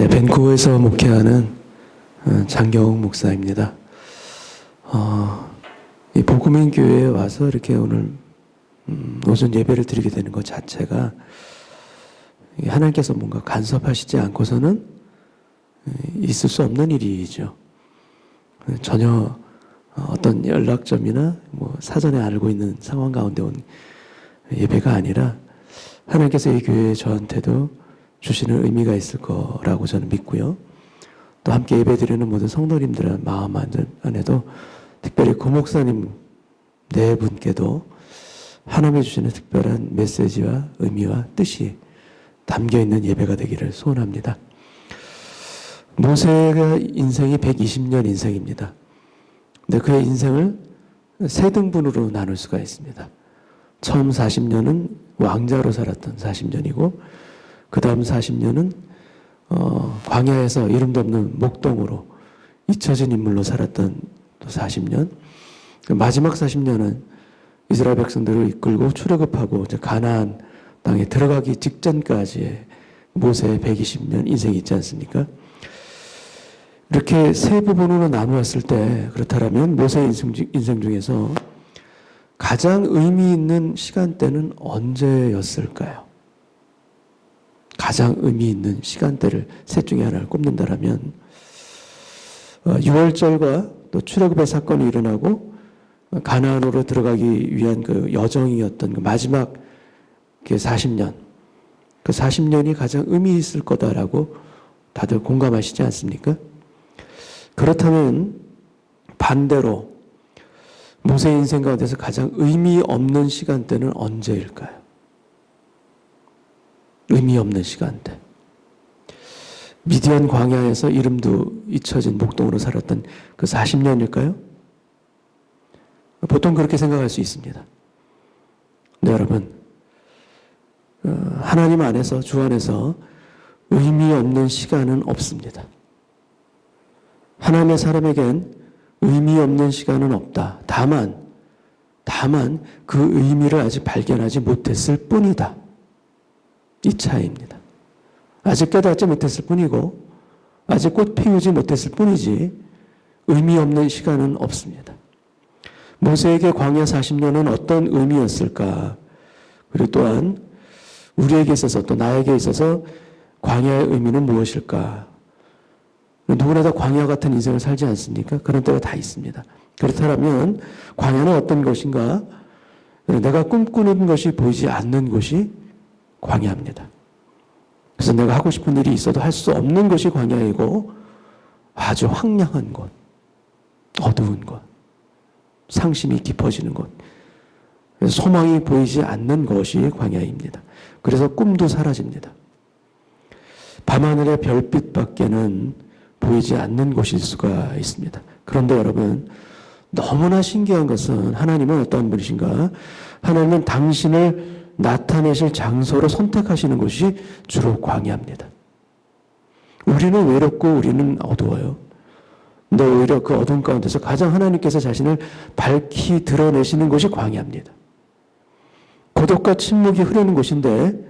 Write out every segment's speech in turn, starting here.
네, 밴쿠버에서 목회하는 장경욱 목사입니다. 이 복음인 교회에 와서 이렇게 오늘 오전 예배를 드리게 되는 것 자체가 하나님께서 뭔가 간섭하시지 않고서는 있을 수 없는 일이죠. 전혀 어떤 연락점이나 뭐 사전에 알고 있는 상황 가운데 온 예배가 아니라 하나님께서 이 교회에 저한테도 주시는 의미가 있을 거라고 저는 믿고요. 또 함께 예배드리는 모든 성도님들의 마음 안에도 특별히 고목사님 네 분께도 하나님이 주시는 특별한 메시지와 의미와 뜻이 담겨있는 예배가 되기를 소원합니다. 모세가 인생이 120년 인생입니다. 근데 그의 인생을 세 등분으로 나눌 수가 있습니다. 처음 40년은 왕자로 살았던 40년이고 그 다음 40년은 광야에서 이름도 없는 목동으로 잊혀진 인물로 살았던 또 40년. 마지막 40년은 이스라엘 백성들을 이끌고 출애굽하고 이제 가나안 땅에 들어가기 직전까지의 모세의 120년 인생이 있지 않습니까? 이렇게 세 부분으로 나누었을 때 그렇다면 모세의 인생 중에서 가장 의미 있는 시간대는 언제였을까요? 가장 의미 있는 시간대를 셋 중에 하나를 꼽는다라면 6월절과 또 출애굽의 사건이 일어나고 가나안으로 들어가기 위한 그 여정이었던 그 마지막 그 40년, 그 40년이 가장 의미 있을 거다라고 다들 공감하시지 않습니까? 그렇다면 반대로 모세의 인생 가운데서 가장 의미 없는 시간대는 언제일까요? 의미 없는 시간대. 미디안 광야에서 이름도 잊혀진 목동으로 살았던 그 40년일까요? 보통 그렇게 생각할 수 있습니다. 네, 여러분. 하나님 안에서, 주 안에서 의미 없는 시간은 없습니다. 하나님의 사람에겐 의미 없는 시간은 없다. 다만 그 의미를 아직 발견하지 못했을 뿐이다. 이 차이입니다. 아직 깨닫지 못했을 뿐이고 아직 꽃 피우지 못했을 뿐이지 의미 없는 시간은 없습니다. 모세에게 광야 40년은 어떤 의미였을까? 그리고 또한 우리에게 있어서 또 나에게 있어서 광야의 의미는 무엇일까? 누구나 다 광야 같은 인생을 살지 않습니까? 그런 때가 다 있습니다. 그렇다면 광야는 어떤 것인가? 내가 꿈꾸는 것이 보이지 않는 곳이 광야입니다. 그래서 내가 하고 싶은 일이 있어도 할 수 없는 것이 광야이고 아주 황량한 곳, 어두운 곳, 상심이 깊어지는 곳, 소망이 보이지 않는 것이 광야입니다. 그래서 꿈도 사라집니다. 밤하늘의 별빛밖에는 보이지 않는 곳일 수가 있습니다. 그런데 여러분, 너무나 신기한 것은 하나님은 어떠한 분이신가? 하나님은 당신을 나타내실 장소로 선택하시는 곳이 주로 광야입니다. 우리는 외롭고 우리는 어두워요. 근데 오히려 그 어두운 가운데서 가장 하나님께서 자신을 밝히 드러내시는 곳이 광야입니다. 고독과 침묵이 흐르는 곳인데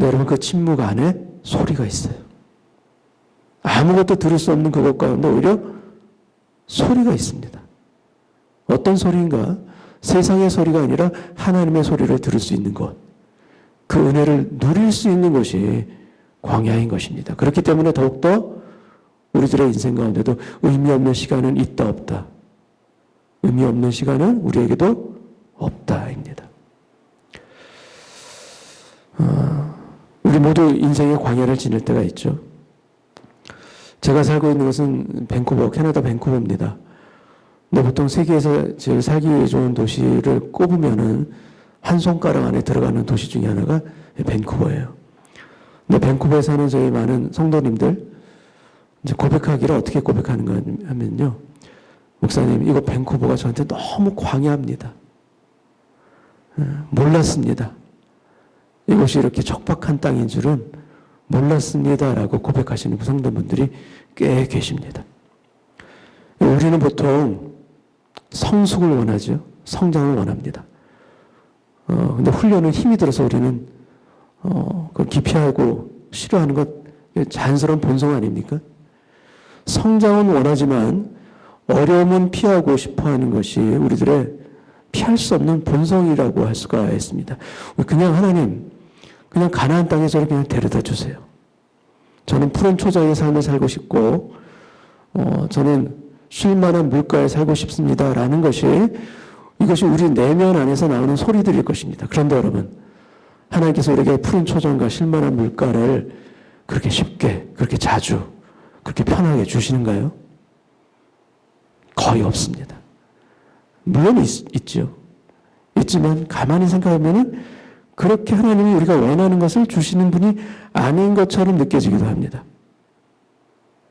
여러분 그 침묵 안에 소리가 있어요. 아무것도 들을 수 없는 그곳 가운데 오히려 소리가 있습니다. 어떤 소리인가? 세상의 소리가 아니라 하나님의 소리를 들을 수 있는 것, 그 은혜를 누릴 수 있는 것이 광야인 것입니다. 그렇기 때문에 더욱더 우리들의 인생 가운데도 의미 없는 시간은 있다 없다. 의미 없는 시간은 우리에게도 없다입니다. 우리 모두 인생의 광야를 지낼 때가 있죠. 제가 살고 있는 곳은 밴쿠버, 캐나다 밴쿠버입니다. 근데 보통 세계에서 제일 살기 좋은 도시를 꼽으면은 한 손가락 안에 들어가는 도시 중에 하나가 밴쿠버예요. 근데 밴쿠버에 사는 저희 많은 성도님들 이제 고백하기를 어떻게 고백하는가 하면요. 목사님, 이거 밴쿠버가 저한테 너무 광야입니다. 몰랐습니다. 이곳이 이렇게 척박한 땅인 줄은 몰랐습니다라고 고백하시는 성도분들이 꽤 계십니다. 우리는 보통 성숙을 원하죠. 성장을 원합니다. 근데 훈련은 힘이 들어서 우리는 그 기피하고 싫어하는 것 자연스러운 본성 아닙니까? 성장은 원하지만 어려움은 피하고 싶어 하는 것이 우리들의 피할 수 없는 본성이라고 할 수가 있습니다. 그냥 하나님, 그냥 가나안 땅에 저를 그냥 데려다 주세요. 저는 푸른 초장의 삶을 살고 싶고, 저는 쉴만한 물가에 살고 싶습니다. 라는 것이, 이것이 우리 내면 안에서 나오는 소리들일 것입니다. 그런데 여러분, 하나님께서 우리에게 푸른 초장과 쉴만한 물가를 그렇게 쉽게, 그렇게 자주, 그렇게 편하게 주시는가요? 거의 없습니다. 물론 있죠. 있지만 가만히 생각하면은 그렇게 하나님이 우리가 원하는 것을 주시는 분이 아닌 것처럼 느껴지기도 합니다.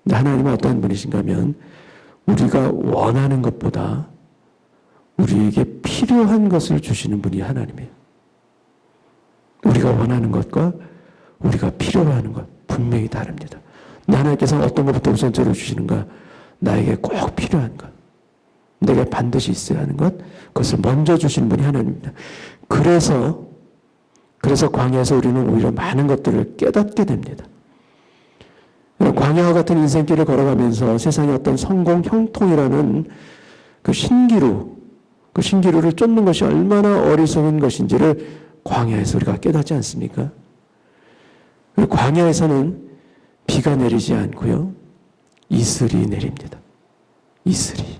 하나님은 어떠한 분이신가 하면 우리가 원하는 것보다 우리에게 필요한 것을 주시는 분이 하나님이에요. 우리가 원하는 것과 우리가 필요로 하는 것 분명히 다릅니다. 하나님께서는 어떤 것부터 우선적으로 주시는가? 나에게 꼭 필요한 것, 내가 반드시 있어야 하는 것, 그것을 먼저 주시는 분이 하나님입니다. 그래서 광야에서 우리는 오히려 많은 것들을 깨닫게 됩니다. 광야와 같은 인생길을 걸어가면서 세상의 어떤 성공 형통이라는 그 신기루를 쫓는 것이 얼마나 어리석은 것인지를 광야에서 우리가 깨닫지 않습니까? 그리고 광야에서는 비가 내리지 않고요, 이슬이 내립니다. 이슬이.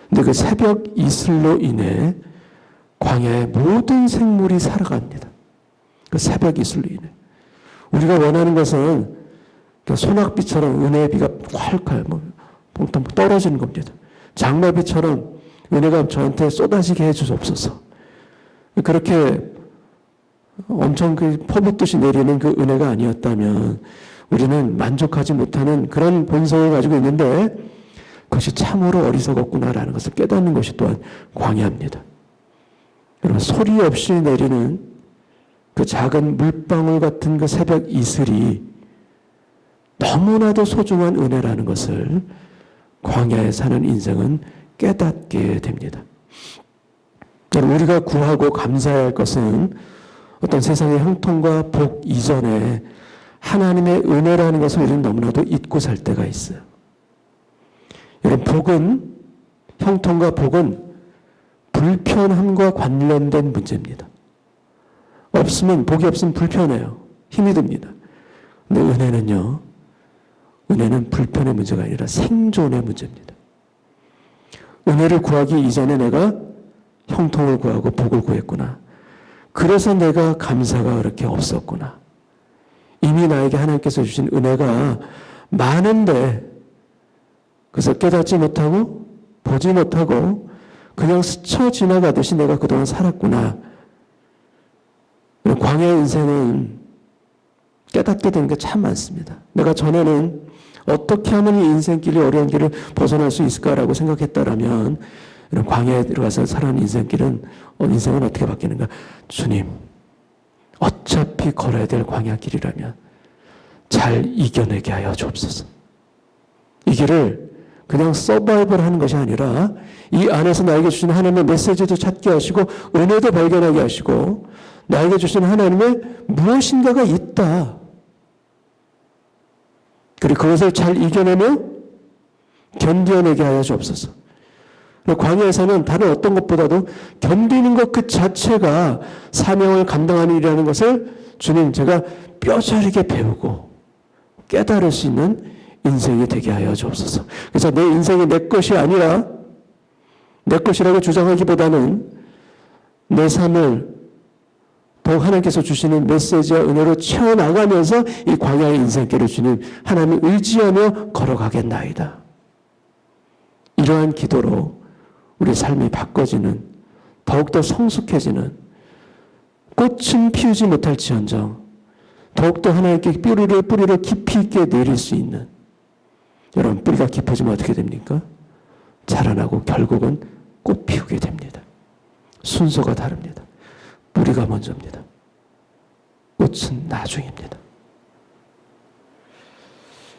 근데 그 새벽 이슬로 인해 광야의 모든 생물이 살아갑니다. 그 새벽 이슬로 인해. 우리가 원하는 것은 소낙비처럼 은혜의 비가 콸콸 퐁당 떨어지는 겁니다. 장마비처럼 은혜가 저한테 쏟아지게 해주옵소서. 그렇게 엄청 퍼붓듯이 내리는 그 은혜가 아니었다면 우리는 만족하지 못하는 그런 본성을 가지고 있는데 그것이 참으로 어리석었구나라는 것을 깨닫는 것이 또한 광야입니다. 여러분, 소리 없이 내리는 그 작은 물방울 같은 그 새벽 이슬이 너무나도 소중한 은혜라는 것을 광야에 사는 인생은 깨닫게 됩니다. 우리가 구하고 감사해야 할 것은 어떤 세상의 형통과 복 이전에 하나님의 은혜라는 것을 우리는 너무나도 잊고 살 때가 있어요. 여러분, 형통과 복은 불편함과 관련된 문제입니다. 복이 없으면 불편해요. 힘이 듭니다. 근데 은혜는 불편의 문제가 아니라 생존의 문제입니다. 은혜를 구하기 이전에 내가 형통을 구하고 복을 구했구나. 그래서 내가 감사가 그렇게 없었구나. 이미 나에게 하나님께서 주신 은혜가 많은데 그래서 깨닫지 못하고 보지 못하고 그냥 스쳐 지나가듯이 내가 그동안 살았구나. 광야의 인생은 깨닫게 되는 게 참 많습니다. 내가 전에는 어떻게 하면 이 인생길이 어려운 길을 벗어날 수 있을까라고 생각했다라면 이런 광야에 들어가서 살아가는 인생은 어떻게 바뀌는가? 주님, 어차피 걸어야 될 광야 길이라면 잘 이겨내게 하여 주옵소서. 이 길을 그냥 서바이벌 하는 것이 아니라 이 안에서 나에게 주신 하나님의 메시지도 찾게 하시고 은혜도 발견하게 하시고 나에게 주신 하나님의 무엇인가가 있다. 그리고 그것을 잘 이겨내며 견뎌내게 하여 주옵소서. 광야에서는 다른 어떤 것보다도 견디는 것 그 자체가 사명을 감당하는 일이라는 것을 주님, 제가 뼈저리게 배우고 깨달을 수 있는 인생이 되게 하여 주옵소서. 그래서 내 인생이 내 것이 아니라 내 것이라고 주장하기보다는 내 삶을 더욱 하나님께서 주시는 메시지와 은혜로 채워나가면서 이 광야의 인생길을 주님 하나님을 의지하며 걸어가겠나이다. 이러한 기도로 우리 삶이 바꿔지는, 더욱더 성숙해지는, 꽃은 피우지 못할지언정 더욱더 하나님께 뿌리를 깊이 있게 내릴 수 있는, 여러분, 뿌리가 깊어지면 어떻게 됩니까? 자라나고 결국은 꽃 피우게 됩니다. 순서가 다릅니다. 뿌리가 먼저입니다. 꽃은 나중입니다.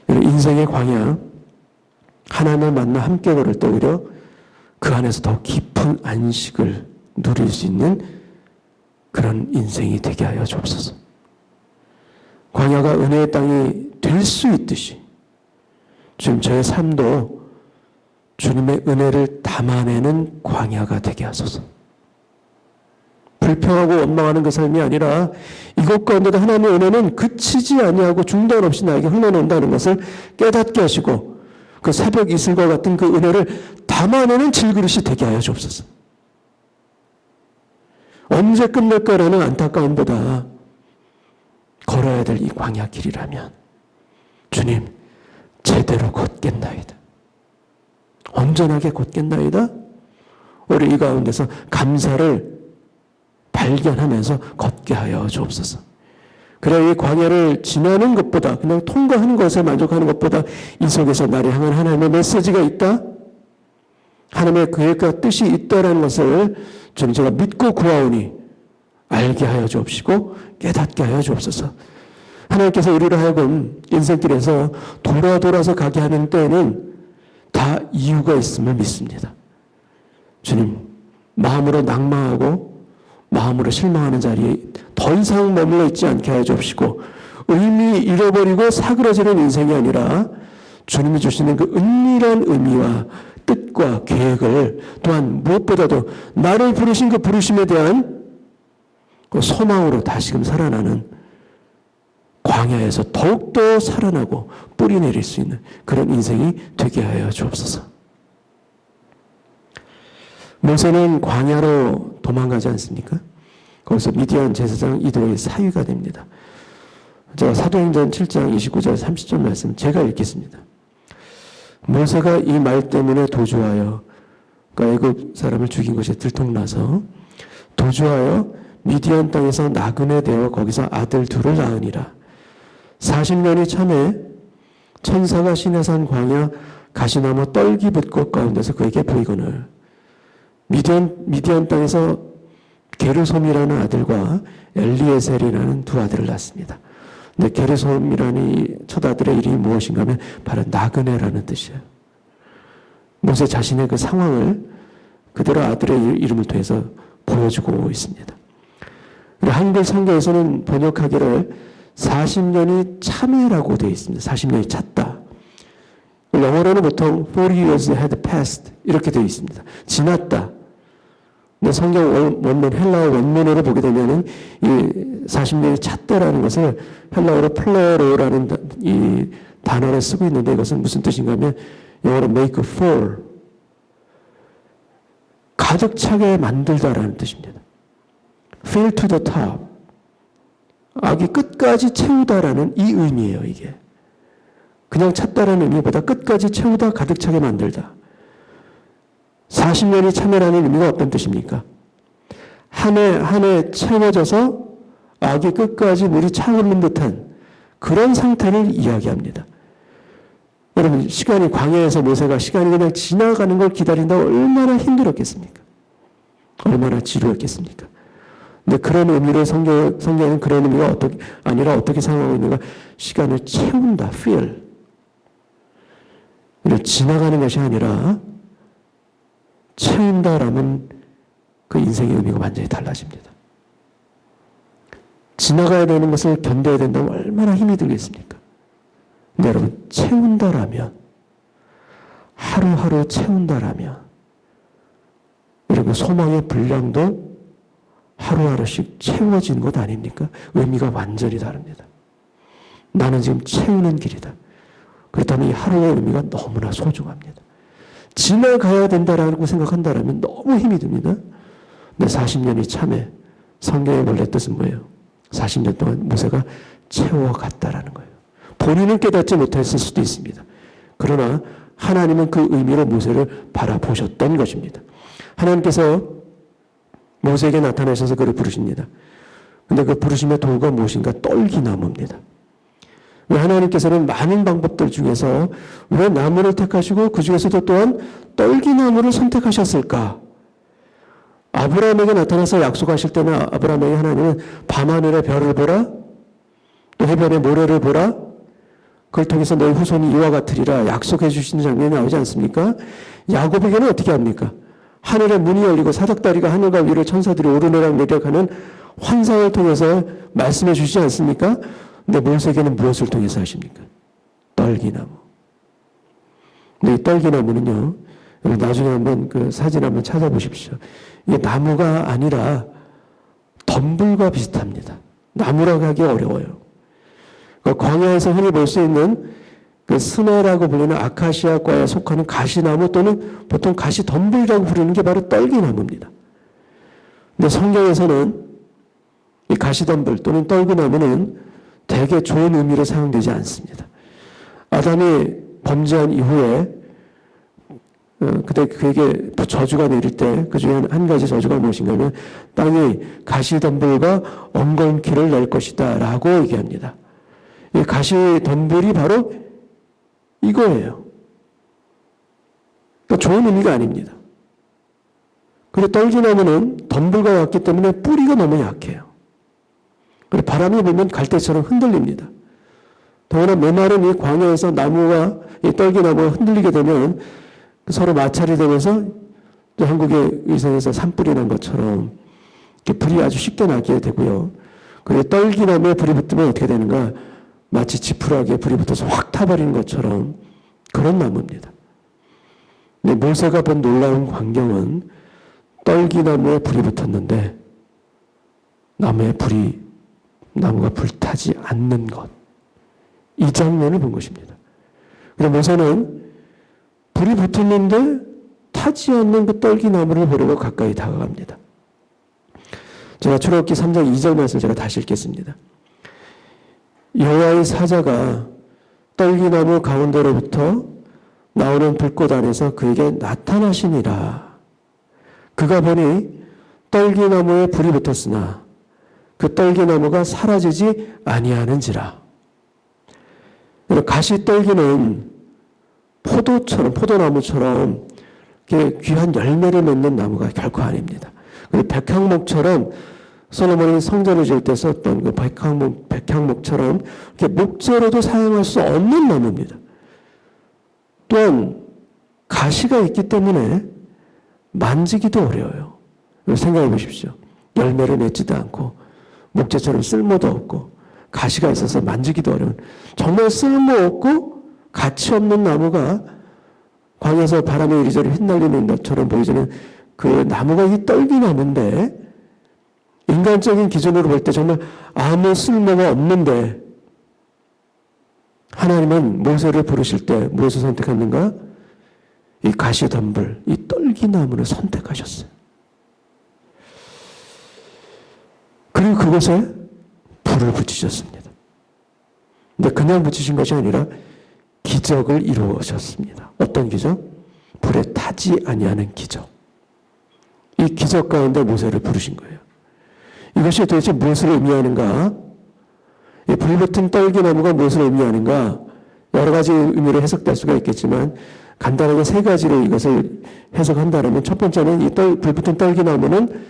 인생의 광야, 하나님을 만나 함께 걸을 때 오히려 그 안에서 더 깊은 안식을 누릴 수 있는 그런 인생이 되게 하여 주옵소서. 광야가 은혜의 땅이 될 수 있듯이 주님 저의 삶도 주님의 은혜를 담아내는 광야가 되게 하소서. 불평하고 원망하는 그 삶이 아니라 이것 가운데도 하나님의 은혜는 그치지 아니하고 중단 없이 나에게 흘러놓는다는 것을 깨닫게 하시고 그 새벽 이슬과 같은 그 은혜를 담아내는 질그릇이 되게 하여 주옵소서. 언제 끝낼까라는 안타까움보다 걸어야 될 이 광야 길이라면 주님 제대로 걷겠나이다. 온전하게 걷겠나이다. 우리 이 가운데서 감사를 발견하면서 걷게 하여 주옵소서. 그래 이 광야를 지나는 것보다 그냥 통과하는 것에 만족하는 것보다 이 속에서 나를 향한 하나님의 메시지가 있다. 하나님의 계획과 뜻이 있다라는 것을 주님 제가 믿고 구하오니 알게 하여 주옵시고 깨닫게 하여 주옵소서. 하나님께서 우리를 하여금 인생길에서 돌아서 가게 하는 때에는 다 이유가 있음을 믿습니다. 주님 마음으로 낭망하고 마음으로 실망하는 자리에 더 이상 머물러 있지 않게 하여 주옵시고 의미 잃어버리고 사그러지는 인생이 아니라 주님이 주시는 그 은밀한 의미와 뜻과 계획을 또한 무엇보다도 나를 부르신 그 부르심에 대한 그 소망으로 다시금 살아나는 광야에서 더욱더 살아나고 뿌리 내릴 수 있는 그런 인생이 되게 하여 주옵소서. 모세는 광야로 도망가지 않습니까? 거기서 미디안 제사장 이도의 사위가 됩니다. 제가 사도행전 7장 29절 30절 말씀 제가 읽겠습니다. 모세가 이 말 때문에 도주하여 애굽 사람을 죽인 것이 들통나서 도주하여 미디안 땅에서 나그네 되어 거기서 아들 둘을 낳으니라. 40년이 참에 천사가 시내산 광야 가시나무 떨기붓 곳 가운데서 그에게 보이거늘 미디안 땅에서 게르솜이라는 아들과 엘리에셀이라는 두 아들을 낳습니다. 근데 게르솜이라는 첫 아들의 이름이 무엇인가 하면 바로 나그네라는 뜻이에요. 모세 자신의 그 상황을 그대로 아들의 이름을 통해서 보여주고 있습니다. 한글 성경에서는 번역하기를 40년이 참회라고 되어 있습니다. 40년이 찼다. 영어로는 보통 40 years had passed 이렇게 되어 있습니다. 지났다. 근데 성경 원문 헬라어 원문으로 보게 되면은 이 40년이 찼다라는 것을 헬라어로 플레로라는 이 단어를 쓰고 있는데 이것은 무슨 뜻인가 하면 영어로 make full 가득 차게 만들다라는 뜻입니다. fill to the top 아기 끝까지 채우다라는 이 의미예요. 이게 그냥 찼다라는 의미보다 끝까지 채우다 가득 차게 만들다. 40년이 참회라는 의미가 어떤 뜻입니까? 한 해 채워져서 아기 끝까지 물이 차오르는 듯한 그런 상태를 이야기합니다. 여러분 시간이 광야에서 모세가 시간이 그냥 지나가는 걸 기다린다고 얼마나 힘들었겠습니까? 얼마나 지루했겠습니까? 근데 그런 의미를 성경에는 그런 의미가 아니라 어떻게 사용하고 있는가? 시간을 채운다, fill. 지나가는 것이 아니라 채운다라는 그 인생의 의미가 완전히 달라집니다. 지나가야 되는 것을 견뎌야 된다면 얼마나 힘이 들겠습니까? 근데 여러분, 채운다라면, 하루하루 채운다라면, 여러분, 소망의 분량도 하루하루씩 채워지는 것 아닙니까? 의미가 완전히 다릅니다. 나는 지금 채우는 길이다. 그렇다면 이 하루의 의미가 너무나 소중합니다. 지나가야 된다라고 생각한다면 너무 힘이 듭니다. 근데 40년이 참에 성경의 원래 뜻은 뭐예요? 40년 동안 모세가 채워갔다라는 거예요. 본인은 깨닫지 못했을 수도 있습니다. 그러나 하나님은 그 의미로 모세를 바라보셨던 것입니다. 하나님께서 모세에게 나타나셔서 그를 부르십니다. 근데 그 부르심의 도구가 무엇인가? 떨기나무입니다. 왜 하나님께서는 많은 방법들 중에서 왜 나무를 택하시고 그 중에서도 또한 떨기나무를 선택하셨을까? 아브라함에게 나타나서 약속하실 때는 아브라함에게 하나님은 밤하늘의 별을 보라, 또 해변의 모래를 보라, 그걸 통해서 너희 후손이 이와 같으리라 약속해 주시는 장면이 나오지 않습니까? 야곱에게는 어떻게 합니까? 하늘의 문이 열리고 사닥다리가 하늘과 위를 천사들이 오르내락 내려가는 환상을 통해서 말씀해 주시지 않습니까? 근데 모세에게는 무엇을 통해서 하십니까? 떨기나무. 근데 이 떨기나무는요, 나중에 한번 그 사진 한번 찾아보십시오. 이게 나무가 아니라 덤불과 비슷합니다. 나무라고 하기 어려워요. 그 광야에서 흔히 볼 수 있는 그 스네라고 불리는 아카시아과에 속하는 가시나무 또는 보통 가시덤불이라고 부르는 게 바로 떨기나무입니다. 근데 성경에서는 이 가시덤불 또는 떨기나무는 되게 좋은 의미로 사용되지 않습니다. 아담이 범죄한 이후에 그때 그에게 저주가 내릴 때 그 중에 한 가지 저주가 무엇인가 하면 땅이 가시덤불과 엉겅퀴를 낼 것이다 라고 얘기합니다. 이 가시덤불이 바로 이거예요. 그러니까 좋은 의미가 아닙니다. 그런데 떨기나무는 덤불과 같기 때문에 뿌리가 너무 약해요. 그리고 바람이 불면 갈대처럼 흔들립니다. 더구나 메마른 이 광야에서 나무와 이 떨기나무가 흔들리게 되면 서로 마찰이 되면서 한국의 위성에서 산불이 난 것처럼 불이 아주 쉽게 나게 되고요. 그리고 떨기나무에 불이 붙으면 어떻게 되는가? 마치 지푸라기에 불이 붙어서 확 타버리는 것처럼 그런 나무입니다. 근데 모세가 본 놀라운 광경은 떨기나무에 불이 붙었는데 나무가 불타지 않는 것. 이 장면을 본 것입니다. 그래서 모세는 불이 붙었는데 타지 않는 그 떨기나무를 보려고 가까이 다가갑니다. 제가 출애굽기 3장 2절 말씀 제가 다시 읽겠습니다. 여호와의 사자가 떨기나무 가운데로부터 나오는 불꽃 안에서 그에게 나타나시니라. 그가 보니 떨기나무에 불이 붙었으나 그 떨기나무가 사라지지 아니하는지라. 가시떨기는 포도나무처럼 귀한 열매를 맺는 나무가 결코 아닙니다. 그리고 백향목처럼 솔로몬이 성전을 지을 때 썼던 그 백향목처럼 이렇게 목재로도 사용할 수 없는 나무입니다. 또한 가시가 있기 때문에 만지기도 어려워요. 생각해 보십시오. 열매를 맺지도 않고 목재처럼 쓸모도 없고 가시가 있어서 만지기도 어려운 정말 쓸모없고 가치 없는 나무가 광야에서 바람에 이리저리 휘날리는 것처럼 보이지는 그 나무가 이 떨기나무인데 인간적인 기준으로 볼 때 정말 아무 쓸모가 없는데 하나님은 모세를 부르실 때 무엇을 선택했는가? 이 가시덤불, 이 떨기나무를 선택하셨어요. 그리고 그곳에 불을 붙이셨습니다. 근데 그냥 붙이신 것이 아니라 기적을 이루어졌습니다. 어떤 기적? 불에 타지 아니하는 기적. 이 기적 가운데 모세를 부르신 거예요. 이것이 도대체 무엇을 의미하는가? 이 불붙은 떨기나무가 무엇을 의미하는가? 여러 가지 의미로 해석될 수가 있겠지만 간단하게 세 가지로 이것을 해석한다면 첫 번째는 이 불붙은 떨기나무는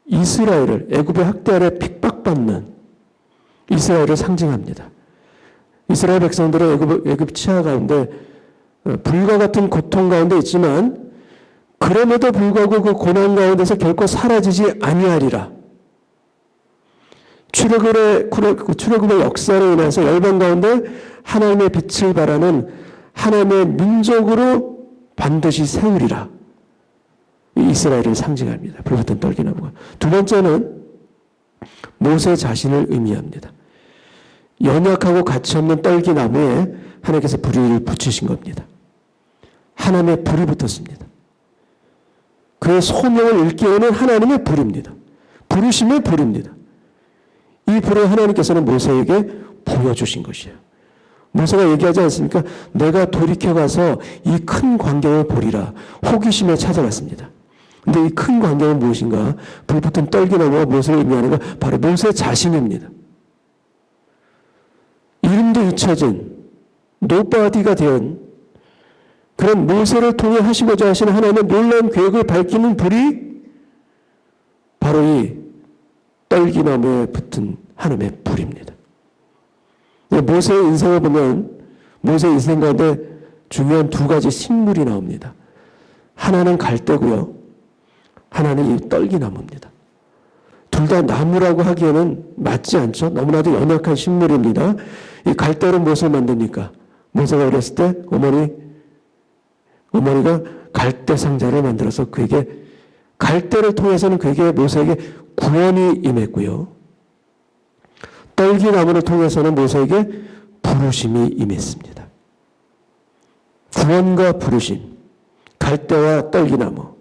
이스라엘을 애굽의 학대 아래 핍박받는 이스라엘을 상징합니다. 이스라엘 백성들은 애굽 치하 가운데 불과 같은 고통 가운데 있지만 그럼에도 불구하고 그 고난 가운데서 결코 사라지지 아니하리라. 출애굽의 역사로 인해서 열방 가운데 하나님의 빛을 발하는 하나님의 민족으로 반드시 세우리라. 이스라엘을 상징합니다. 불붙은 떨기나무가. 두 번째는 모세 자신을 의미합니다. 연약하고 가치 없는 떨기나무에 하나님께서 불을 붙이신 겁니다. 하나님의 불이 붙었습니다. 그의 소명을 일깨우는 하나님의 불입니다. 부르심의 불입니다. 이 불을 하나님께서는 모세에게 보여주신 것이에요. 모세가 얘기하지 않습니까? 내가 돌이켜가서 이 큰 광경을 보리라. 호기심에 찾아갔습니다. 근데 이 큰 광경은 무엇인가? 불붙은 떨기나무가 무엇을 의미하는가? 바로 모세 자신입니다. 이름도 잊혀진 노바디가 된 그런 모세를 통해 하시고자 하시는 하나님의 놀라운 계획을 밝히는 불이 바로 이 떨기나무에 붙은 하나님의 불입니다. 모세의 인생을 보면 모세의 인생 가운데 중요한 두 가지 식물이 나옵니다. 하나는 갈대고요. 하나는 이 떨기나무입니다. 둘 다 나무라고 하기에는 맞지 않죠. 너무나도 연약한 식물입니다. 이 갈대로 무엇을 만듭니까? 모세가 어렸을 때 어머니가 갈대 상자를 만들어서 그에게 갈대를 통해서는 그에게 모세에게 구원이 임했고요. 떨기나무를 통해서는 모세에게 부르심이 임했습니다. 구원과 부르심, 갈대와 떨기나무,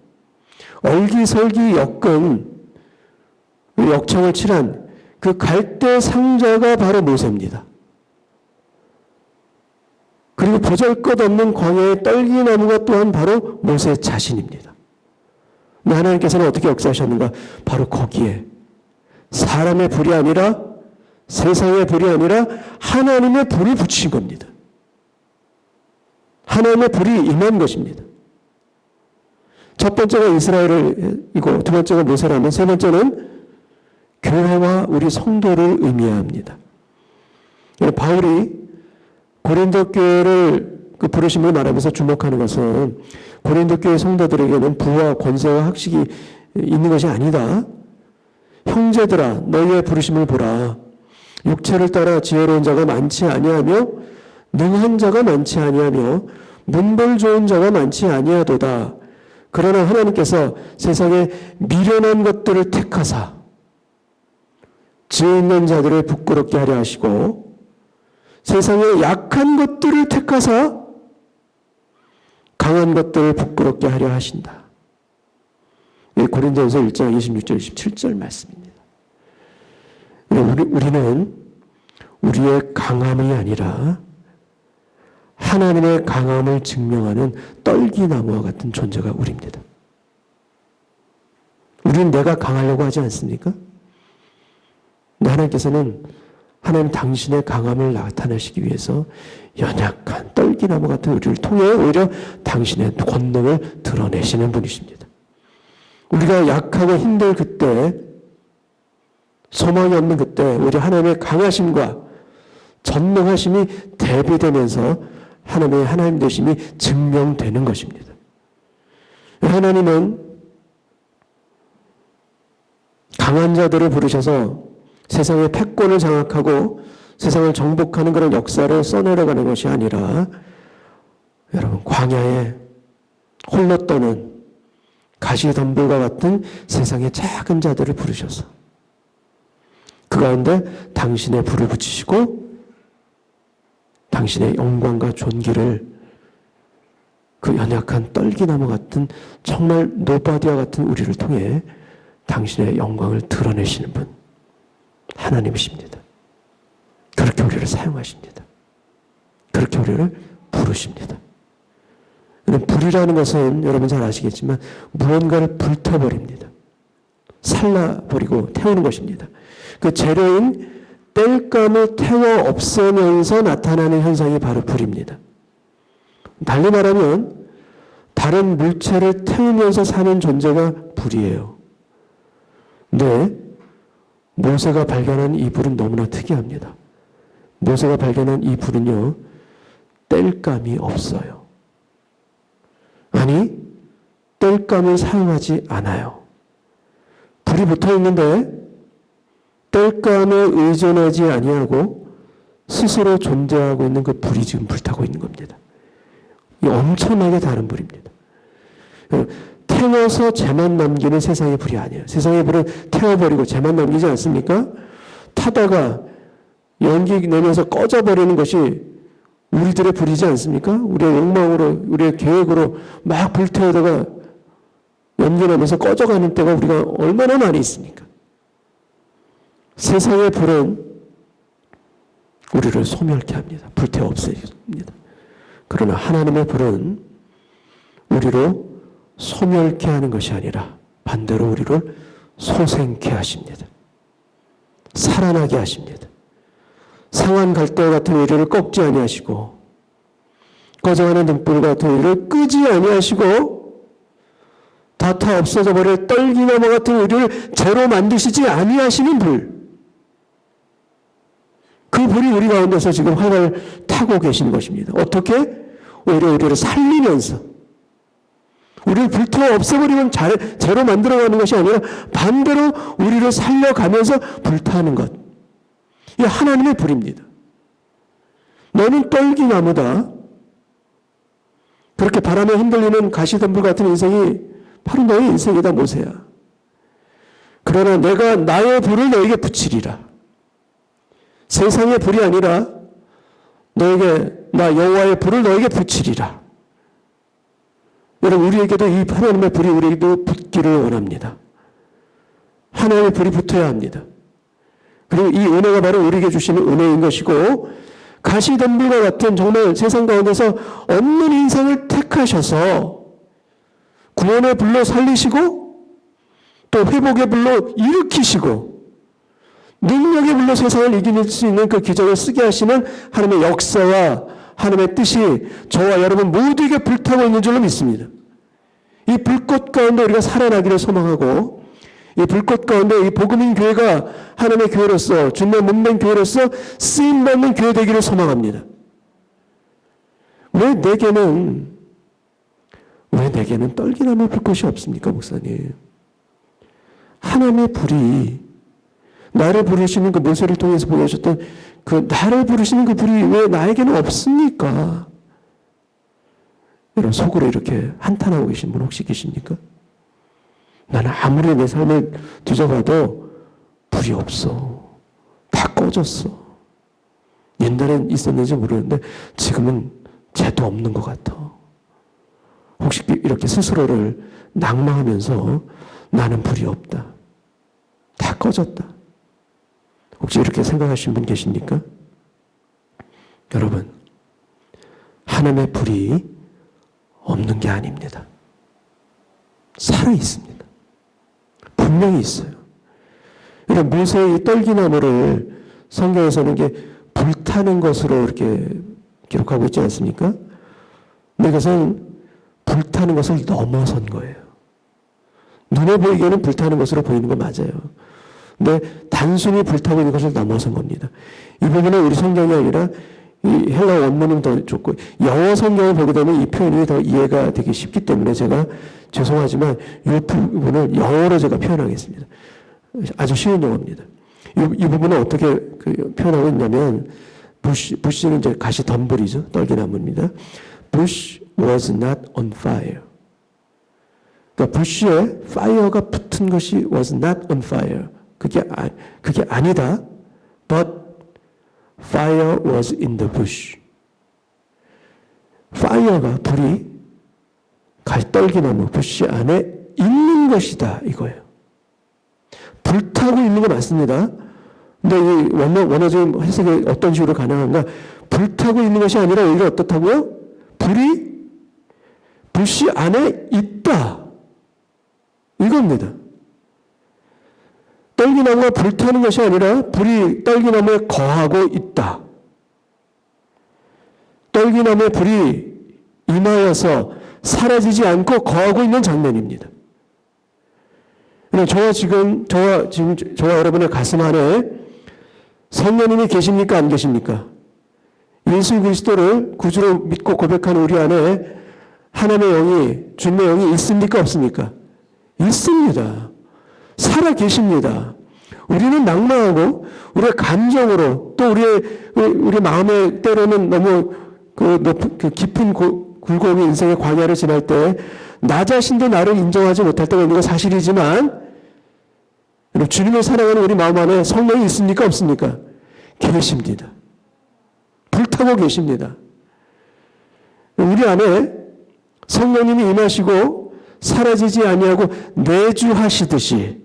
얼기설기 역청을 칠한 그 갈대 상자가 바로 모세입니다. 그리고 보잘것없는 광야의 떨기나무가 또한 바로 모세 자신입니다. 근데 하나님께서는 어떻게 역사하셨는가? 바로 거기에 사람의 불이 아니라, 세상의 불이 아니라 하나님의 불을 붙이신 겁니다. 하나님의 불이 임한 것입니다. 첫 번째가 이스라엘이고 두 번째가 모세라면 세 번째는 교회와 우리 성도를 의미해야 합니다. 바울이 고린도 교회를 그 부르심을 말하면서 주목하는 것은 고린도 교회 성도들에게는 부와 권세와 학식이 있는 것이 아니다. 형제들아, 너희의 부르심을 보라. 육체를 따라 지혜로운 자가 많지 아니하며 능한 자가 많지 아니하며 문벌 좋은 자가 많지 아니하도다. 그러나 하나님께서 세상에 미련한 것들을 택하사 지혜 있는 자들을 부끄럽게 하려 하시고 세상에 약한 것들을 택하사 강한 것들을 부끄럽게 하려 하신다. 이 고린도전서 1장 26절 27절 말씀입니다. 우리는 우리의 강함이 아니라 하나님의 강함을 증명하는 떨기나무와 같은 존재가 우리입니다. 우리는 내가 강하려고 하지 않습니까? 하나님께서는 하나님 당신의 강함을 나타내시기 위해서 연약한 떨기나무 같은 우리를 통해 오히려 당신의 권능을 드러내시는 분이십니다. 우리가 약하고 힘들 그때, 소망이 없는 그때 우리 하나님의 강하심과 전능하심이 대비되면서 하나님의 하나님 되심이 증명되는 것입니다. 하나님은 강한 자들을 부르셔서 세상의 패권을 장악하고 세상을 정복하는 그런 역사를 써내려가는 것이 아니라 여러분 광야에 홀로 떠는 가시덤불과 같은 세상의 작은 자들을 부르셔서 그 가운데 당신의 불을 붙이시고 당신의 영광과 존귀를 그 연약한 떨기나무 같은 정말 노바디와 같은 우리를 통해 당신의 영광을 드러내시는 분 하나님이십니다. 그렇게 우리를 사용하십니다. 그렇게 우리를 부르십니다. 불이라는 것은 여러분 잘 아시겠지만 무언가를 불태워버립니다. 살라버리고 태우는 것입니다. 그 재료인 땔감을 태워 없애면서 나타나는 현상이 바로 불입니다. 달리 말하면 다른 물체를 태우면서 사는 존재가 불이에요. 근데 모세가 발견한 이 불은 너무나 특이합니다. 모세가 발견한 이 불은요, 땔감이 없어요. 아니, 땔감을 사용하지 않아요. 불이 붙어 있는데 땔감에 의존하지 아니하고 스스로 존재하고 있는 그 불이 지금 불타고 있는 겁니다. 이 엄청나게 다른 불입니다. 태워서 재만 남기는 세상의 불이 아니에요. 세상의 불은 태워버리고 재만 남기지 않습니까? 타다가 연기 내면서 꺼져버리는 것이 우리들의 불이지 않습니까? 우리의 욕망으로, 우리의 계획으로 막 불태우다가 연기 내면서 꺼져가는 때가 우리가 얼마나 많이 있습니까? 세상의 불은 우리를 소멸케 합니다. 불태워 없애줍니다. 그러나 하나님의 불은 우리로 소멸케 하는 것이 아니라 반대로 우리를 소생케 하십니다. 살아나게 하십니다. 상한 갈대 같은 우리를 꺾지 아니하시고 꺼져가는 등불 같은 우리를 끄지 아니하시고 다 없어져 버릴 떨기나무 같은 우리를 제로 만드시지 아니하시는 불. 그 불이 우리 가운데서 지금 활활 타고 계시는 것입니다. 어떻게? 오히려 우리를 살리면서 우리를 불태워 없애버리면 제로 만들어가는 것이 아니라 반대로 우리를 살려가면서 불타는 것. 이게 하나님의 불입니다. 너는 떨기나무다. 그렇게 바람에 흔들리는 가시덤불 같은 인생이 바로 너의 인생이다, 모세야. 그러나 내가 나의 불을 너에게 붙이리라. 세상의 불이 아니라 너에게 나 여호와의 불을 너에게 붙이리라. 여러분, 우리에게도 이 하나님의 불이 우리에게도 붙기를 원합니다. 하나님의 불이 붙어야 합니다. 그리고 이 은혜가 바로 우리에게 주시는 은혜인 것이고, 가시덤불과 같은 정말 세상 가운데서 없는 인생을 택하셔서 구원의 불로 살리시고 또 회복의 불로 일으키시고 능력의 불로 세상을 이길 수 있는 그 기적을 쓰게 하시는 하나님의 역사와 하나님의 뜻이 저와 여러분 모두에게 불타고 있는 줄로 믿습니다. 이 불꽃 가운데 우리가 살아나기를 소망하고, 이 불꽃 가운데 이 복음인 교회가 하나님의 교회로서, 주님의 몸된 교회로서 쓰임받는 교회 되기를 소망합니다. 왜 내게는 떨기나무 불꽃이 없습니까, 목사님? 하나님의 불이, 나를 부르시는 그 모세를 통해서 보여주셨던 그 나를 부르시는 그 불이 왜 나에게는 없습니까? 여러분, 속으로 이렇게 한탄하고 계신 분 혹시 계십니까? 나는 아무리 내 삶을 뒤져봐도 불이 없어. 다 꺼졌어. 옛날엔 있었는지 모르는데 지금은 쟤도 없는 것 같아. 혹시 이렇게 스스로를 낙망하면서 나는 불이 없다. 다 꺼졌다. 혹시 이렇게 생각하시는 분 계십니까? 여러분, 하나님의 불이 없는 게 아닙니다. 살아 있습니다. 분명히 있어요. 그러니까 모세의 떨기나무를 성경에서는 이게 불타는 것으로 이렇게 기록하고 있지 않습니까? 근데 그것은 불타는 것을 넘어선 거예요. 눈에 보이기에는 불타는 것으로 보이는 건 맞아요. 근데 단순히 불타고 있는 것을 넘어선 겁니다. 이 부분은 우리 성경이 아니라 이 헬라 원문은 더 좋고, 영어 성경을 보게 되면 이 표현이 더 이해가 되기 쉽기 때문에 제가 죄송하지만 이 부분을 영어로 제가 표현하겠습니다. 아주 쉬운 영어입니다. 이 부분은 어떻게 표현하고 있냐면, 부시는 이제 가시덤불이죠. 떨기나무입니다. Bush was not on fire. 그러니까 부시에 fire가 붙은 것이 was not on fire. 그게 아니다. But fire was in the bush. fire가, 불이 떨기나무 부시 안에 있는 것이다, 이거예요. 불타고 있는 거 맞습니다. 근데 이 원어적인 해석이 어떤 식으로 가능한가? 불타고 있는 것이 아니라 오히려 어떻다고요? 불이 부시 안에 있다, 이겁니다. 떨기나무가 불타는 것이 아니라 불이 떨기나무에 거하고 있다. 떨기나무에 불이 임하여서 사라지지 않고 거하고 있는 장면입니다. 저와 여러분의 가슴 안에 성령님이 계십니까, 안 계십니까? 예수 그리스도를 구주로 믿고 고백하는 우리 안에 하나님의 영이, 주님의 영이 있습니까, 없습니까? 있습니다. 살아 계십니다. 우리는 낭망하고 우리의 감정으로 또 우리 마음에 때로는 너무 높은 깊은 굴곡의 인생의 광야를 지날 때 나 자신도 나를 인정하지 못할 때가 있는 건 사실이지만, 주님을 사랑하는 우리 마음 안에 성령이 있습니까, 없습니까? 계십니다. 불타고 계십니다. 우리 안에 성령님이 임하시고 사라지지 아니하고 내주하시듯이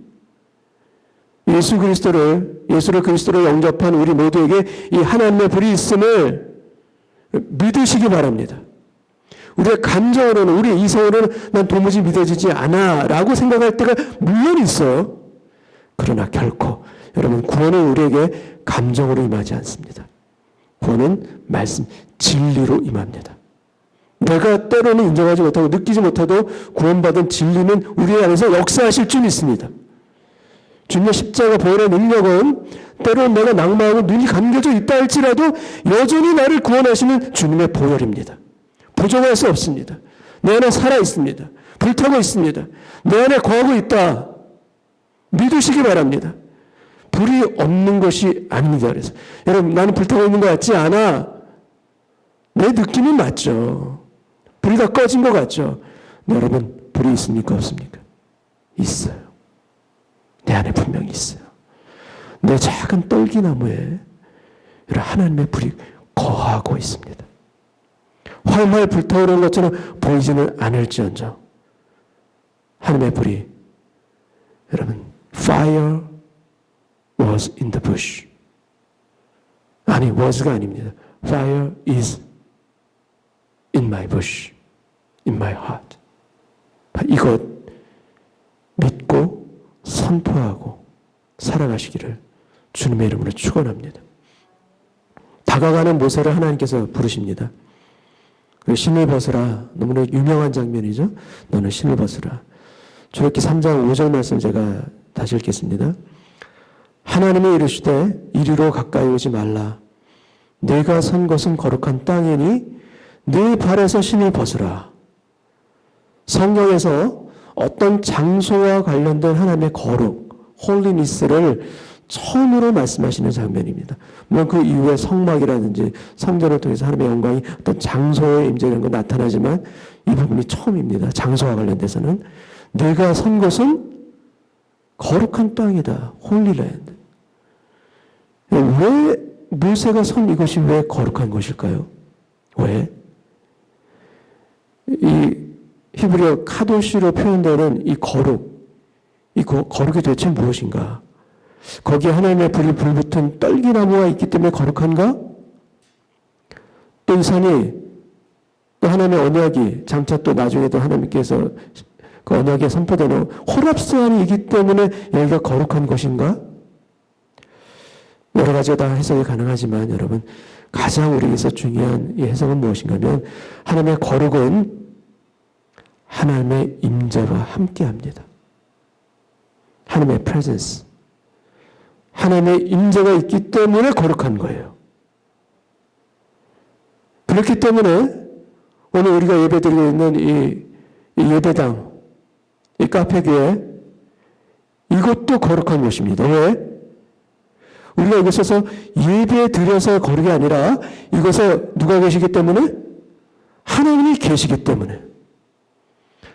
예수를 그리스도로 영접한 우리 모두에게 이 하나님의 불이 있음을 믿으시기 바랍니다. 우리의 감정으로는, 우리의 이성으로는 난 도무지 믿어지지 않아 라고 생각할 때가 물론 있어요. 그러나 결코 여러분, 구원은 우리에게 감정으로 임하지 않습니다. 구원은 말씀, 진리로 임합니다. 내가 때로는 인정하지 못하고 느끼지 못해도 구원받은 진리는 우리 안에서 역사하실 줄 믿습니다. 주님의 십자가 보혈의 능력은 때로는 내가 낭망하고 눈이 감겨져 있다 할지라도 여전히 나를 구원하시는 주님의 보혈입니다. 부정할 수 없습니다. 내 안에 살아 있습니다. 불타고 있습니다. 내 안에 거하고 있다. 믿으시기 바랍니다. 불이 없는 것이 아닙니다. 그래서 여러분, 나는 불타고 있는 것 같지 않아. 내 느낌이 맞죠. 불이 다 꺼진 것 같죠. 근데 여러분, 불이 있습니까? 없습니까? 있어요. 내 안에 분명히 있어요. 내 작은 떨기나무에 하나님의 불이 거하고 있습니다. 활활 불타오르는 것처럼 보이지는 않을지언정 하나님의 불이, 여러분, fire was in the bush. 아니, was가 아닙니다. Fire is in my bush, in my heart. 이것 믿고 선포하고 살아가시기를 주님의 이름으로 축원합니다. 다가가는 모세를 하나님께서 부르십니다. 신을 벗으라. 너무나 유명한 장면이죠. 너는 신을 벗으라. 출애굽기 3장 5절 말씀 제가 다시 읽겠습니다. 하나님이 이르시되 이리로 가까이 오지 말라. 내가 선 곳은 거룩한 땅이니 네 발에서 신을 벗으라. 성경에서 어떤 장소와 관련된 하나님의 거룩, 홀리니스를 처음으로 말씀하시는 장면입니다. 물론 그 이후에 성막이라든지 성전을 통해서 하나님의 영광이 어떤 장소의 임재 이런 거 나타나지만 이 부분이 처음입니다. 장소와 관련돼서는 내가 선 곳은 거룩한 땅이다. 홀리랜드. 왜 모세가 선 이것이 왜 거룩한 것일까요? 왜? 이 히브리어 카도시로 표현되는 이 거룩, 이 거룩이 도대체 무엇인가? 거기에 하나님의 불이 불붙은 떨기나무가 있기 때문에 거룩한가? 또 이 산이 또 하나님의 언약이 장차 또 나중에도 하나님께서 그 언약에 선포되는 호랍산이 있기 때문에 여기가 거룩한 것인가? 여러 가지가 다 해석이 가능하지만 여러분, 가장 우리에게서 중요한 이 해석은 무엇인가 하면 하나님의 거룩은 하나님의 임재와 함께합니다. 하나님의 presence, 하나님의 임재가 있기 때문에 거룩한 거예요. 그렇기 때문에 오늘 우리가 예배드리고 있는 이 예배당, 이 카페교회, 이것도 거룩한 곳입니다. 왜? 우리가 이곳에서 예배 드려서 거룩이 아니라 이곳에 누가 계시기 때문에? 하나님이 계시기 때문에.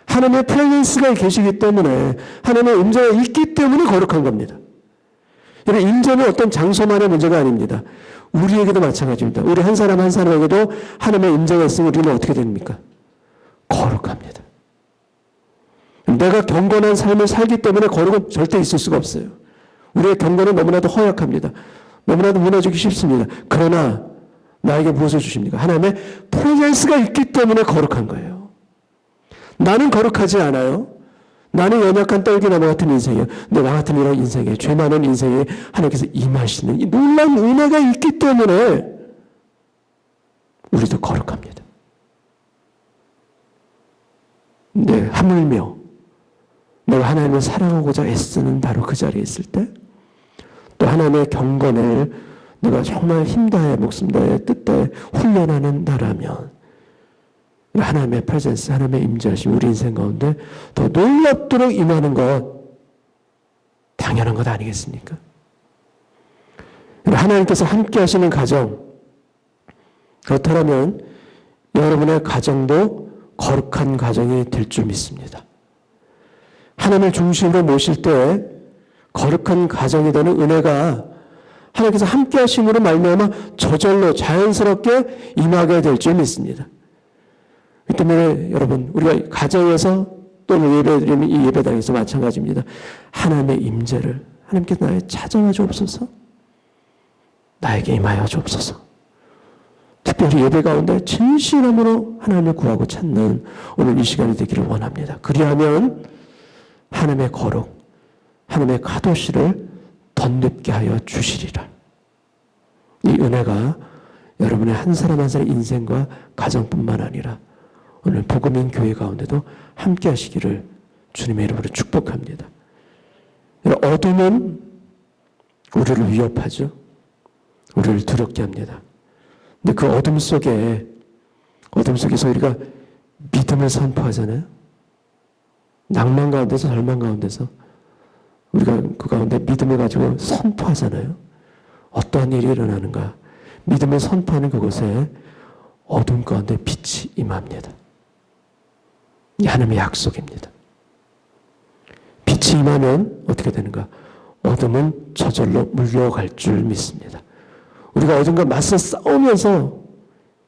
하나님의 프레젠스가 계시기 때문에, 하나님의 임재가 있기 때문에 거룩한 겁니다. 그러니까 임재는 어떤 장소만의 문제가 아닙니다. 우리에게도 마찬가지입니다. 우리 한 사람 한 사람에게도 하나님의 임재가 있으면 우리는 어떻게 됩니까? 거룩합니다. 내가 경건한 삶을 살기 때문에 거룩은 절대 있을 수가 없어요. 우리의 경건은 너무나도 허약합니다. 너무나도 무너지기 쉽습니다. 그러나 나에게 무엇을 주십니까? 하나님의 프레젠스가 있기 때문에 거룩한 거예요. 나는 거룩하지 않아요. 나는 연약한 떨기나무 같은 인생이에요. 근데 나 같은 이런 인생에, 죄 많은 인생에 하나님께서 임하시는 이 놀라운 은혜가 있기 때문에 우리도 거룩합니다. 근데 하물며 내가 하나님을 사랑하고자 애쓰는 바로 그 자리에 있을 때, 또 하나님의 경건을 내가 정말 힘 다해 목숨 다해 뜻 다해 훈련하는 나라면 하나님의 프레젠스, 하나님의 임재하심 우리 인생 가운데 더 놀랍도록 임하는 것 당연한 것 아니겠습니까? 하나님께서 함께 하시는 가정, 그렇다면 여러분의 가정도 거룩한 가정이 될 줄 믿습니다. 하나님을 중심으로 모실 때 거룩한 가정이 되는 은혜가 하나님께서 함께 하심으로 말미암아 저절로 자연스럽게 임하게 될 줄 믿습니다. 그 때문에 여러분, 우리가 가정에서 또는 예배드리는 이 예배당에서 마찬가지입니다. 하나님의 임재를 하나님께서 나에 찾아와 주옵소서, 나에게 임하여 주옵소서. 특별히 예배 가운데 진실함으로 하나님을 구하고 찾는 오늘 이 시간이 되기를 원합니다. 그리하면 하나님의 거룩, 하나님의 카도시를 덧입게 하여 주시리라. 이 은혜가 여러분의 한 사람 한 사람의 인생과 가정뿐만 아니라 오늘 복음인 교회 가운데도 함께 하시기를 주님의 이름으로 축복합니다. 어둠은 우리를 위협하죠. 우리를 두렵게 합니다. 근데 그 어둠 속에서 우리가 믿음을 선포하잖아요. 낭만 가운데서, 절망 가운데서 우리가 그 가운데 믿음을 가지고 선포하잖아요. 어떠한 일이 일어나는가? 믿음을 선포하는 그곳에 어둠 가운데 빛이 임합니다. 이 하나님의 약속입니다. 빛이 임하면 어떻게 되는가? 어둠은 저절로 물러갈 줄 믿습니다. 우리가 어둠과 맞서 싸우면서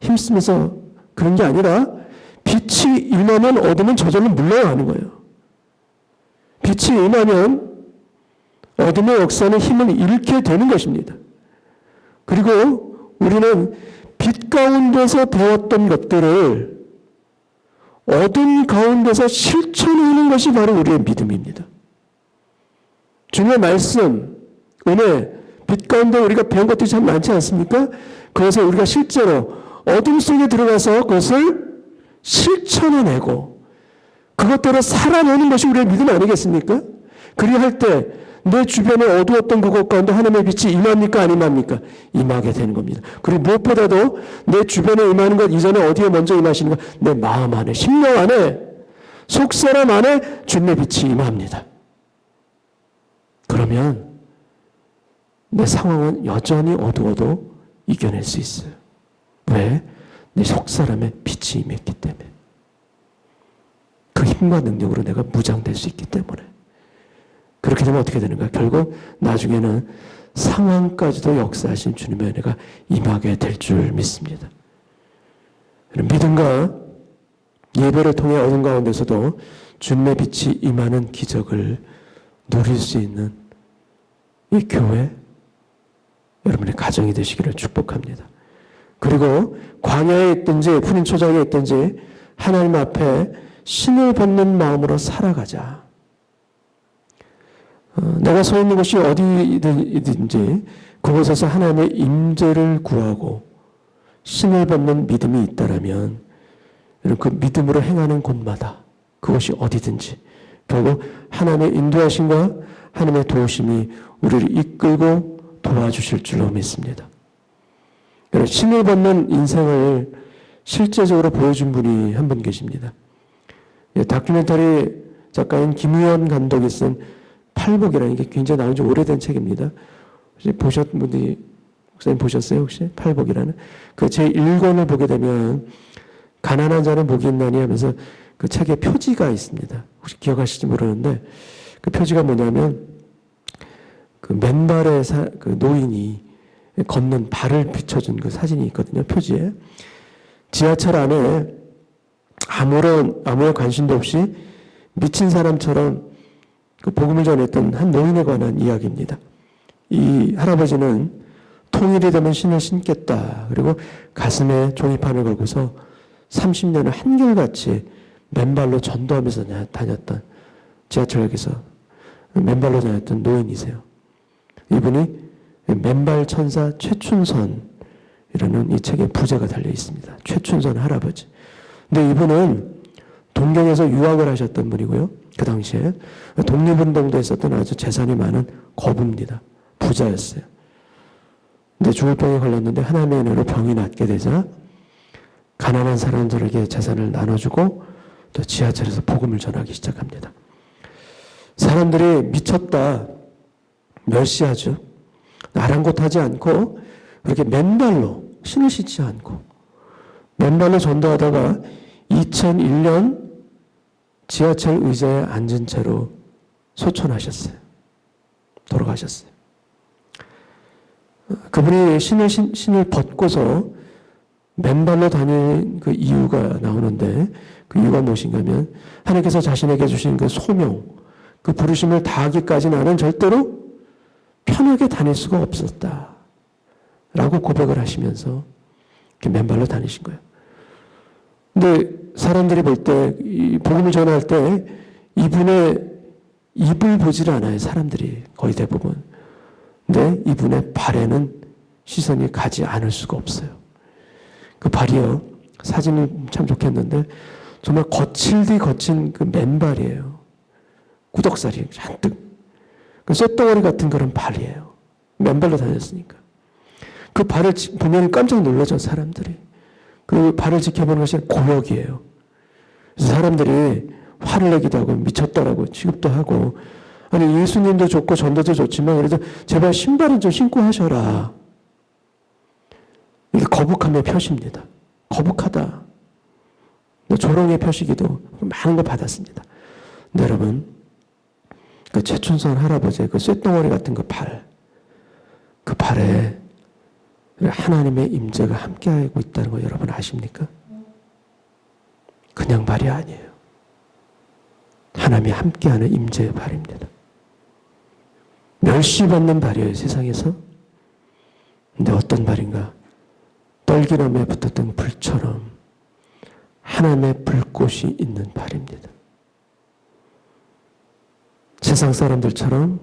힘쓰면서 그런 게 아니라 빛이 임하면 어둠은 저절로 물러가는 거예요. 빛이 임하면 어둠의 역사는 힘을 잃게 되는 것입니다. 그리고 우리는 빛 가운데서 배웠던 것들을 어둠 가운데서 실천하는 것이 바로 우리의 믿음입니다. 주님의 말씀, 은혜, 빛 가운데 우리가 배운 것들이 참 많지 않습니까? 그것을 우리가 실제로 어둠 속에 들어가서 그것을 실천해내고 그것대로 살아내는 것이 우리의 믿음 아니겠습니까? 그리할 때 내 주변에 어두웠던 그것 가운데 하나님의 빛이 임합니까? 안 임합니까? 임하게 되는 겁니다. 그리고 무엇보다도 내 주변에 임하는 것 이전에 어디에 먼저 임하시는가? 내 마음 안에, 심령 안에, 속사람 안에 주님의 빛이 임합니다. 그러면 내 상황은 여전히 어두워도 이겨낼 수 있어요. 왜? 내 속사람에 빛이 임했기 때문에. 그 힘과 능력으로 내가 무장될 수 있기 때문에. 그렇게 되면 어떻게 되는가? 결국 나중에는 상황까지도 역사하신 주님의 은혜가 임하게 될 줄 믿습니다. 믿음과 예배를 통해 어둠 가운데서도 주님의 빛이 임하는 기적을 누릴 수 있는 이 교회, 여러분의 가정이 되시기를 축복합니다. 그리고 광야에 있든지 푸른 초장에 있든지 하나님 앞에 신을 벗는 마음으로 살아가자. 내가 서 있는 곳이 어디든지 그곳에서 하나님의 임재를 구하고 신을 벗는 믿음이 있다라면 그 믿음으로 행하는 곳마다 그것이 어디든지 결국 하나님의 인도하심과 하나님의 도우심이 우리를 이끌고 도와주실 줄로 믿습니다. 신을 벗는 인생을 실제적으로 보여준 분이 한 분 계십니다. 다큐멘터리 작가인 김우현 감독이 쓴 팔복이라는 게 굉장히 나온 지 오래된 책입니다. 혹시 보셨던 분들이, 목사님 보셨어요? 혹시? 팔복이라는? 그 제 1권을 보게 되면 가난한 자는 복이 있나니 하면서 그 책에 표지가 있습니다. 혹시 기억하실지 모르는데 그 표지가 뭐냐면 그 맨발의 그 노인이 걷는 발을 비춰준 그 사진이 있거든요. 표지에. 지하철 안에 아무런 관심도 없이 미친 사람처럼 그 복음을 전했던 한 노인에 관한 이야기입니다. 이 할아버지는 통일이 되면 신을 신겠다. 그리고 가슴에 종이판을 걸고서 30년을 한결같이 맨발로 전도하면서 다녔던 지하철역에서 맨발로 다녔던 노인이세요. 이분이 맨발 천사 최춘선이라는 이 책에 부제가 달려 있습니다. 최춘선 할아버지. 근데 이분은 동경에서 유학을 하셨던 분이고요. 그 당시에 독립운동도 했었던 아주 재산이 많은 거부입니다. 부자였어요. 근데 죽을 병에 걸렸는데 하나님의 은혜로 병이 낫게 되자 가난한 사람들에게 재산을 나눠주고 또 지하철에서 복음을 전하기 시작합니다. 사람들이 미쳤다, 멸시하죠. 아랑곳하지 않고 그렇게 맨발로 신을 신지 않고 맨발로 전도하다가 2001년 지하철 의자에 앉은 채로 소천하셨어요. 돌아가셨어요. 그분이 신을 벗고서 맨발로 다니는 그 이유가 나오는데 그 이유가 무엇인가 하면 하나님께서 자신에게 주신 그 소명, 그 부르심을 다하기까지 나는 절대로 편하게 다닐 수가 없었다. 라고 고백을 하시면서 맨발로 다니신 거예요. 근데 사람들이 볼 때, 이 복음을 전할 때 이분의 입을 보질 않아요. 사람들이 거의 대부분. 근데 이분의 발에는 시선이 가지 않을 수가 없어요. 그 발이요. 사진은 참 좋겠는데 정말 거친 그 맨발이에요. 구덕살이 잔뜩. 그 쇳덩어리 같은 그런 발이에요. 맨발로 다녔으니까. 그 발을 보면 깜짝 놀라죠, 사람들이. 그 발을 지켜보는 것이 고역이에요. 그래서 사람들이 화를 내기도 하고 미쳤다라고 취급도 하고 아니 예수님도 좋고 전도도 좋지만 그래도 제발 신발은 좀 신고 하셔라. 이게 거북함의 표시입니다. 거북하다. 조롱의 표시기도 많은 거 받았습니다. 근데 여러분, 그 최춘선 할아버지의 그 쇳덩어리 같은 그 발에 하나님의 임재가 함께하고 있다는 거 여러분 아십니까? 그냥 발이 아니에요. 하나님이 함께하는 임재의 발입니다. 멸시받는 발이에요, 세상에서. 근데 어떤 발인가? 떨기나무에 붙었던 불처럼 하나님의 불꽃이 있는 발입니다. 세상 사람들처럼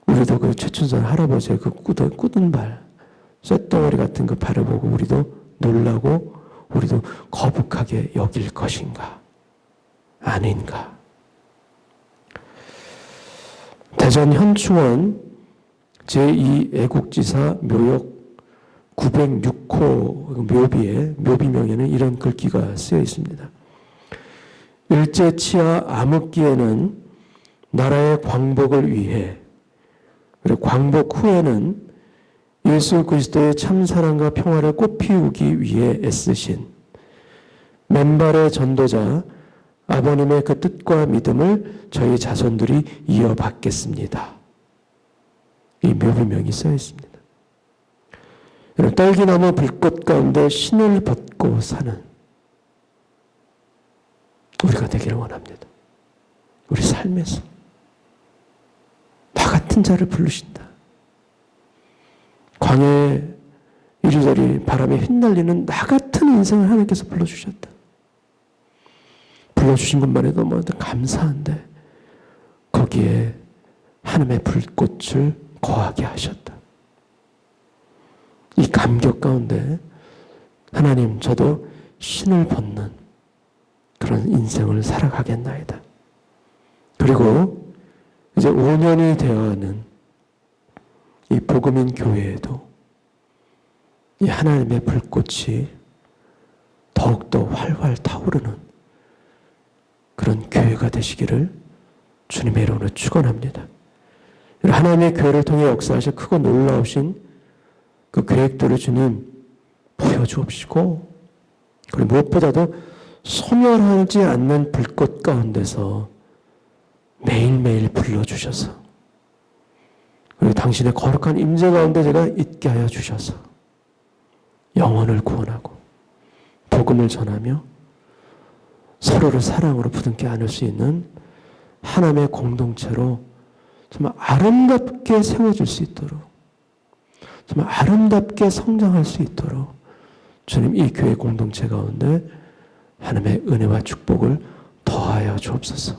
우리도 그 최춘선 할아버지의 그 굳은 발, 쇳덩어리 같은 그 발을 보고 우리도 놀라고 우리도 거북하게 여길 것인가? 아닌가? 대전 현충원 제2애국지사 묘역 906호 묘비에 묘비명에는 이런 글귀가 쓰여 있습니다. 일제치하 암흑기에는 나라의 광복을 위해, 그리고 광복 후에는 예수 그리스도의 참사랑과 평화를 꽃피우기 위해 애쓰신 맨발의 전도자 아버님의 그 뜻과 믿음을 저희 자손들이 이어받겠습니다. 이 묘비명이 써 있습니다. 딸기나무 불꽃 가운데 신을 벗고 사는 우리가 되기를 원합니다. 우리 삶에서 나 같은 자를 부르신다. 광야에 이리저리 바람에 휘날리는 나 같은 인생을 하나님께서 불러주셨다. 불러주신 것만 해도 뭐 감사한데 거기에 하나님의 불꽃을 거하게 하셨다. 이 감격 가운데 하나님, 저도 신을 벗는 그런 인생을 살아가겠나이다. 그리고 이제 5년이 되어가는 이 복음인 교회에도 이 하나님의 불꽃이 더욱더 활활 타오르는 그런 교회가 되시기를 주님의 이름으로 축원합니다. 하나님의 교회를 통해 역사하실 크고 놀라우신 그 계획들을 주님 보여주옵시고, 그리고 무엇보다도 소멸하지 않는 불꽃 가운데서 매일매일 불러주셔서, 그리고 당신의 거룩한 임재 가운데 제가 있게 하여 주셔서 영혼을 구원하고 복음을 전하며 서로를 사랑으로 부둥켜 안을 수 있는 하나님의 공동체로 정말 아름답게 세워질 수 있도록, 정말 아름답게 성장할 수 있도록 주님 이 교회 공동체 가운데 하나님의 은혜와 축복을 더하여 주옵소서.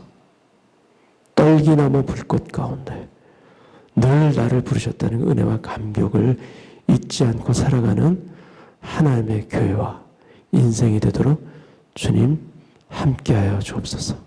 떨기나무 불꽃 가운데 늘 나를 부르셨다는 은혜와 감격을 잊지 않고 살아가는 하나님의 교회와 인생이 되도록 주님 함께하여 주옵소서.